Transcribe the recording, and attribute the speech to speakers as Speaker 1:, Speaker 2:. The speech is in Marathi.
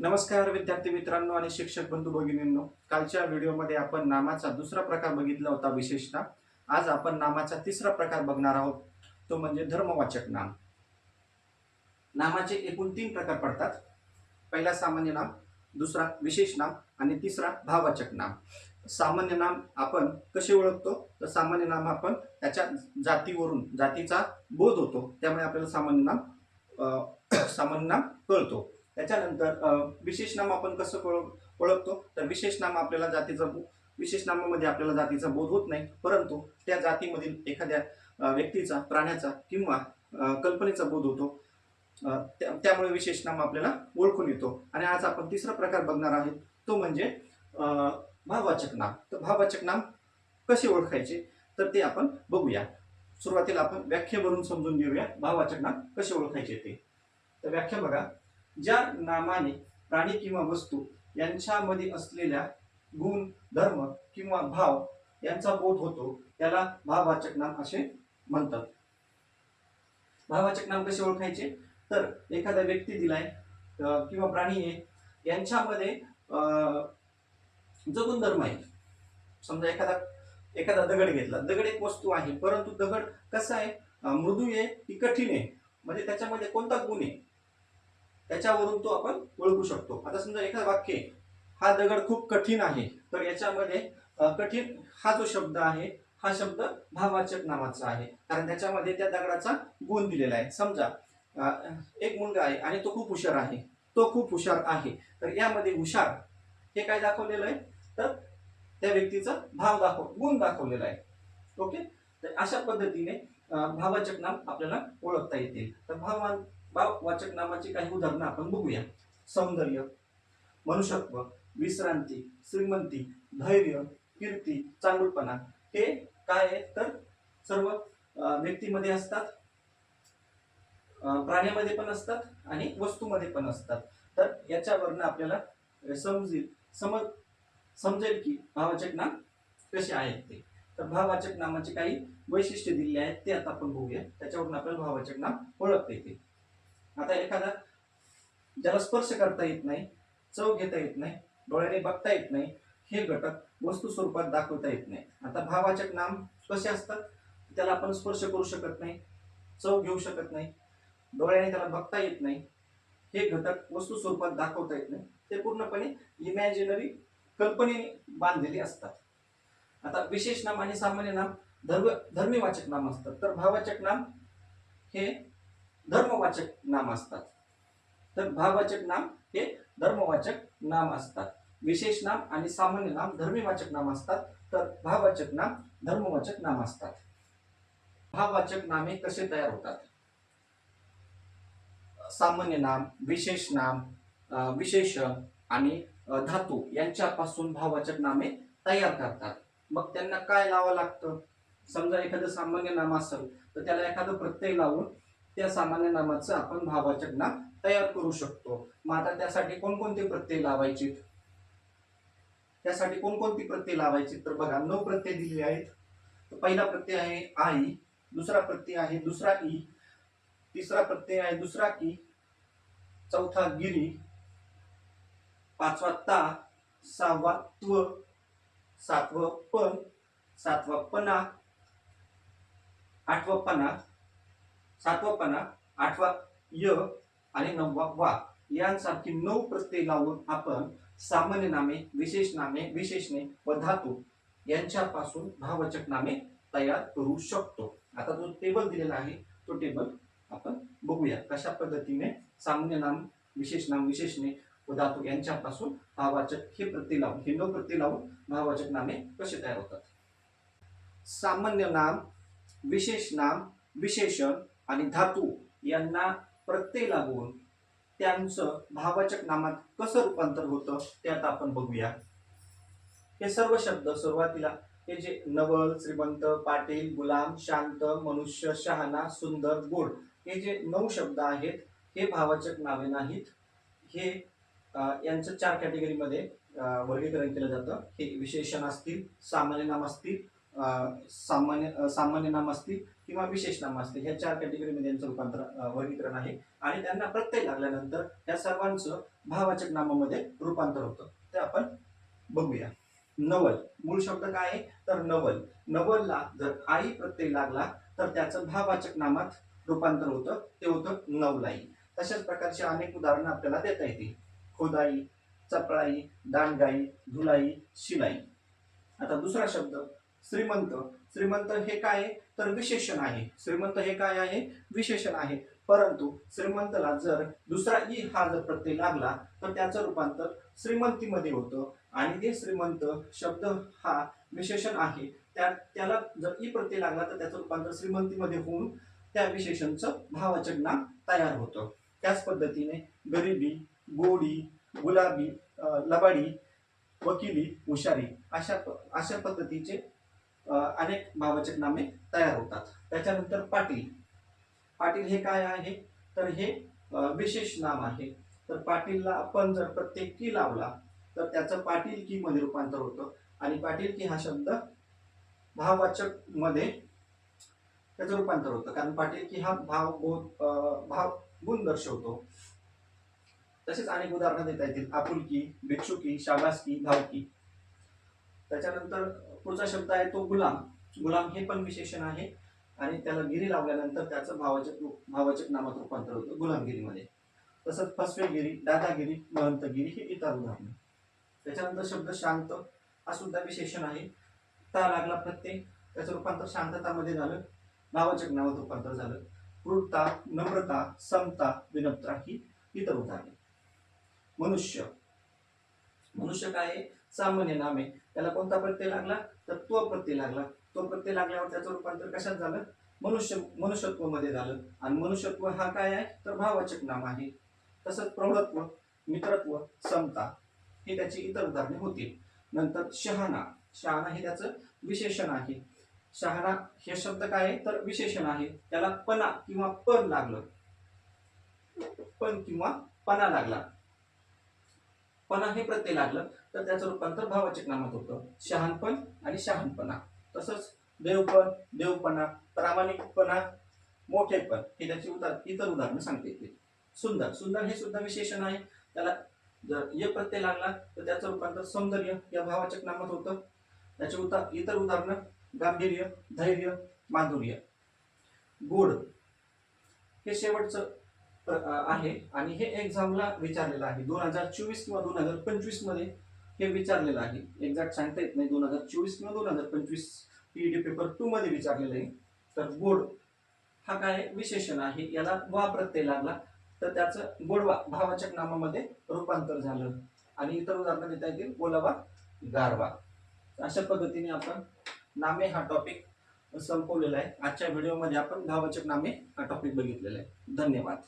Speaker 1: नमस्कार विद्यार्थी मित्रांनो आणि शिक्षक बंधू भगिनींनो. कालच्या व्हिडिओमध्ये आपण नामाचा दुसरा प्रकार बघितला होता विशेषतः. आज आपण नामाचा तिसरा प्रकार बघणार आहोत, तो म्हणजे धर्मवाचक नाम. नामाचे एकूण 3 प्रकार पडतात. पहिला सामान्य नाम, दुसरा विशेष नाम आणि तिसरा भाववाचक नाम. सामान्य नाम आपण कसे ओळखतो? तर सामान्य नाम आपण त्याच्या जातीवरून, जातीचा बोध होतो, त्यामुळे आपल्याला सामान्य नाम सामान्य नाम कळतो. त्याच्यानंतर विशेष नाम आपण कसं ओळखतो? तर विशेष नाम आपल्याला विशेष नामामध्ये आपल्याला जातीचा बोध होत नाही, परंतु त्या जातीमधील एखाद्या व्यक्तीचा, प्राण्याचा किंवा कल्पनेचा बोध होतो. त्यामुळे विशेष नाम आपल्याला ओळखून येतो. आणि आज आपण तिसरा प्रकार बघणार आहोत, तो म्हणजे भाववाचक नाम. तर भाववाचक नाम कसे ओळखायचे तर ते आपण बघूया. सुरुवातीला आपण व्याख्येवरून समजून घेऊया भाववाचक नाम कसे ओळखायचे ते. तर व्याख्या बघा. ज्या नामाने प्राणी किंवा वस्तू यांच्यामध्ये असलेल्या गुण, धर्म किंवा भाव यांचा बोध होतो त्याला भाववाचक नाम असे म्हणतात. भाववाचक नाम कसे ओळखायचे? तर एखादा व्यक्ती दिलाय किंवा प्राणी आहे, यांच्यामध्ये जो गुणधर्म आहे, समजा एखादा दगड घेतला. दगड एक वस्तू आहे, परंतु दगड कसा आहे, मृदू आहे की कठीण आहे, म्हणजे त्याच्यामध्ये कोणता गुण आहे त्याच्यावरून तो आपण ओळखू शकतो. आता समजा एखादं वाक्य आहे, हा दगड खूप कठीण आहे, तर याच्यामध्ये कठीण हा जो शब्द आहे, हा शब्द भाववाचक नामाचा आहे, कारण त्याच्यामध्ये त्या दगडाचा गुण दिलेला आहे. समजा एक मुलगा आहे आणि तो खूप हुशार आहे, तो खूप हुशार आहे, तर यामध्ये हुशार हे काय दाखवलेलं आहे, तर त्या व्यक्तीचा गुण दाखवलेला आहे. ओके, तर अशा पद्धतीने भाववाचक नाम आपल्याला ओळखता येतील. तर भाववाचक नामाची काही उदाहरणं आपण बघूया. सौंदर्य, मनुष्यत्व, विश्रांती, श्रीमंती, धैर्य, कीर्ती, चांगुलपणा हे काय आहे तर सर्व व्यक्तीमध्ये असतात, प्राण्यामध्ये पण असतात आणि वस्तूमध्ये पण असतात. तर याच्यावरनं आपल्याला समजेल की भाववाचक नाम कसे आहेत ते. तर भाववाचक नामाचे काही वैशिष्ट्य दिलेली आहेत, ते आता आपण बघूया. त्याच्यावरून आपल्याला भाववाचक नाम ओळखता येते. आता एखादा ज्याला स्पर्श करता येत नाही, चव घेता येत नाही, डोळ्याने बघता येत नाही, हे घटक वस्तू स्वरूपात दाखवता येत नाही. आता भाववाचक नाम कसे असतात? त्याला आपण स्पर्श करू शकत नाही, चव घेऊ शकत नाही, डोळ्याने त्याला बघता येत नाही, हे घटक वस्तू स्वरूपात दाखवता येत नाही, ते पूर्णपणे इमॅजिनरी, कल्पनेने बांधलेले असतात. आता विशेष नाम आणि सामान्य नाम धर्मीवाचक नाम असतात, तर भाववाचक नाम हे धर्मवाचक नाम असतात. तर भाववाचक नाम हे धर्मवाचक नाम असतात. विशेष नाम आणि सामान्य नाम धर्मीवाचक नाम असतात, तर भाववाचक नाम धर्मवाचक नाम असतात. भाववाचक नामे कसे तयार होतात? सामान्य नाम, विशेष नाम, विशेषण आणि धातू यांच्यापासून भाववाचक नामे तयार करतात. मग त्यांना काय लावावं लागतं? समजा एखादं सामान्य नाम असेल तर त्याला एखादं प्रत्यय लावून त्या सामान्य नामाचं आपण भाववाचक नाम तयार करू शकतो. मग आता त्यासाठी कोणकोणते प्रत्यय लावायचे? तर बघा, 9 प्रत्यय दिलेले आहेत. पहिला प्रत्यय आहे आई, दुसरा प्रत्यय आहे दुसरा ई, तिसरा प्रत्यय आहे दुसरा की, चौथा गिरी, पाचवा ता, सहावा त्व, सातवा पण, सातवा पना, सातवा पना, आठवा य आणि 9वा वा यांसारखी 9 प्रत्यय लावून आपण सामान्य नामे, विशेष नामे, विशेषणे व धातू यांच्यापासून भाववाचक नामे तयार करू शकतो. आता जो टेबल दिलेला आहे तो टेबल आपण बघूया, कशा पद्धतीने सामान्य नाम, विशेष नाम, विशेषणे व धातू यांच्यापासून भाववाचक हे 9 प्रत्यय लावून भाववाचक नामे कसे तयार होतात. सामान्य नाम, विशेष नाम, विशेषण आणि धातू यांना प्रत्यय लागून त्यांचं भाववाचक नामात कसं रूपांतर होतं ते आता आपण बघूया. हे सर्व शब्द सुरुवातीला हे जे नवल, श्रीमंत, पाटील, गुलाम, शांत, मनुष्य, शहाणा, सुंदर, गोड हे जे 9 शब्द आहेत हे भाववाचक नावे नाहीत. हे यांचं 4 कॅटेगरीमध्ये वर्गीकरण केलं जातं. हे विशेषण असतील, सामान्य नाम असतील, सामान्य नाम असतील किंवा विशेष नाम असतील, ह्या 4 कॅटेगरीमध्ये यांचं वर्गीकरण आहे. आणि त्यांना प्रत्यय लागल्यानंतर या सर्वांचं भाववाचक नामामध्ये रूपांतर होतं. ते आपण बघूया. नवल, मूळ शब्द काय आहे तर नवल. नवलला जर आई प्रत्यय लागला तर त्याचं भाववाचक नामात रूपांतर होतं, ते होतं नवलाई. तशाच प्रकारचे अनेक उदाहरणं आपल्याला देता येतील. खोदाई, चपळाई, दांडगाई, धुलाई, शिलाई. आता दुसरा शब्द श्रीमंत. श्रीमंत हे काय आहे तर विशेषण आहे. श्रीमंत हे काय आहे विशेषण आहे. परंतु श्रीमंतला जर दुसरा ई हा जर प्रत्यय लागला तर त्याचं रूपांतर श्रीमंतीमध्ये होतं. आणि ते श्रीमंत शब्द हा विशेषण आहे, त्याला जर ई प्रत्यय लागला तर त्याचं रूपांतर श्रीमंतीमध्ये होऊन त्या विशेषणचं भाववाचक नाम तयार होतं. त्याच पद्धतीने गरिबी, गोडी, गुलाबी, लबाडी, वकिली, हुशारी अशा पद्धतीचे अनेक भाववाचक नामे तयार होतात. त्याच्यानंतर पाटील. पाटील हे काय आहे तर हे विशेष नाम आहे. तर पाटीलला आपण जर प्रत्येक की लावला तर त्याचं पाटील की मध्ये रूपांतर होतं. आणि पाटील की हा शब्द भाववाचक मध्ये त्याचं रूपांतर होतं, कारण पाटील की हा भाव गुण दर्शवतो. तसेच अनेक उदाहरणं देता येतील. आपुलकी, भिक्षुकी, शाबासकी, भावकी. त्याच्यानंतर पुढचा शब्द आहे तो गुलाम. गुलाम हे पण विशेषण आहे आणि त्याला गिरी लावल्यानंतर त्याचं भाववाचक नामात रूपांतर होतं गुलामगिरीमध्ये. तसंच फसवेगिरी, दादागिरी, महंतगिरी हे इतर उदाहरणं. त्याच्यानंतर शब्द शांत हा सुद्धा विशेषण आहे. ता लागला प्रत्यय, त्याचं रूपांतर शांततामध्ये झालं, भाववाचक नामात रूपांतर झालं. क्रूरता, नम्रता, समता, विनम्रता ही इतर उदाहरणे. मनुष्य. मनुष्य काय आहे सामान्य नाम आहे. त्याला कोणता प्रत्यय लागला तर तो प्रत्यय लागला. तो प्रत्यय लागल्यावर त्याचं रूपांतर कशात झालं मनुष्यत्व मध्ये झालं. आणि मनुष्यत्व हा काय आहे तर भाववाचक नाम आहे. तसंच प्रौढत्व, मित्रत्व, समता ही त्याची इतर उदाहरणे होतील. नंतर शहाणा. शहाणा हे त्याचं विशेषण आहे. शहाणा हे शब्द काय आहे तर विशेषण आहे. त्याला पणा किंवा पण लागलं, पण किंवा पणा लागला, पणा हे प्रत्यय लागलं तर त्याचं रूपांतर भाववाचक नामात होतं, शहाणपण आणि शहाणपणा. तसंच देवपण, देवपणा, प्रामाणिकपणा, मोठेपण हे त्याची इतर उदाहरणं सांगता येतील. सुंदर. सुंदर हे सुद्धा विशेषण आहे. त्याला जर ये प्रत्यय लागला तर त्याचं रूपांतर सौंदर्य या भाववाचक नामात होतं. त्याची इतर उदाहरणं गांभीर्य, धैर्य, माधुर्य. गोड हे शेवटचं आहे आणि हे एक्झामला विचारलेलं आहे. 2024 किंवा 2025 मध्ये हे विचारलेलं आहे. एक्झॅक्ट सांगता येत नाही, 2024 किंवा 2025 पीईटी पेपर 2 मध्ये विचारलेलं आहे. तर गोड हा काय विशेषण आहे. याला वा प्रत्यय लागला तर त्याचं गोडवा भाववाचक नामामध्ये रूपांतर झालं. आणि इतर उदाहरणं देता येतील ओलावा, गारवा. अशा पद्धतीने आपण नामे हा टॉपिक संपवलेला आहे. आजच्या व्हिडिओमध्ये आपण भाववाचक नामे हा टॉपिक बघितलेला आहे. धन्यवाद.